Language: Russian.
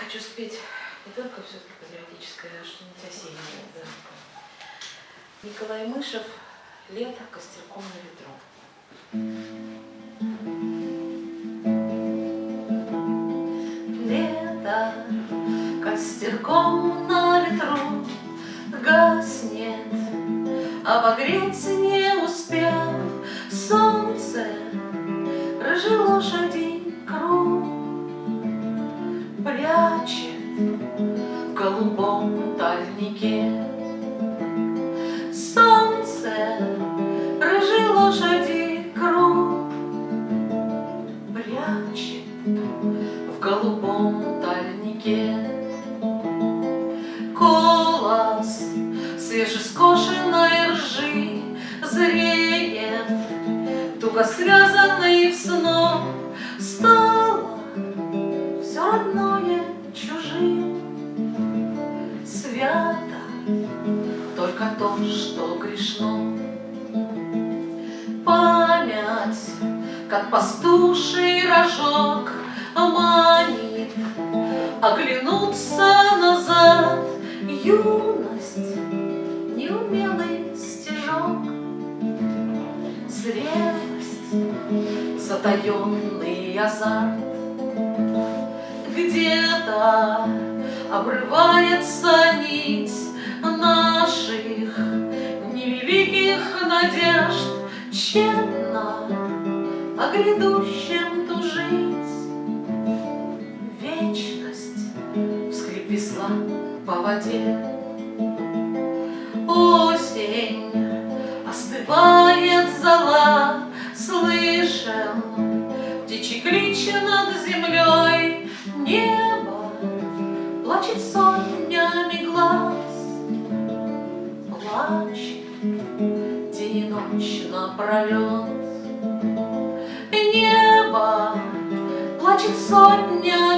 хочу спеть не только все-таки патриотическое, а что-нибудь осеннее. Да. Николай Мышев «Лето костерком на ветру». Лето костерком на ветру гаснет, обогреть не успев солнце рыжей лошади круг прячет в голубом тальнике. Солнце рыжей лошади круг прячет в голубом тальнике. Колос свежескошенной ржи зреет, туго связанный в снов, стало все родное чужим. Свято только то, что грешно. Память, как пастуший рожок, манит оглянуться назад. Юность, неумелый стежок, зрелость, затаенный азарт. Где-то обрывается нить наших невеликих надежд, тщетно о грядущем тужить. Вечность, вскрип весла по воде. Осень, остывает зола, слышен птичий клич над землей. Небо плачет сотнями глаз, плачет день и ночь напролет. Небо плачет сотнями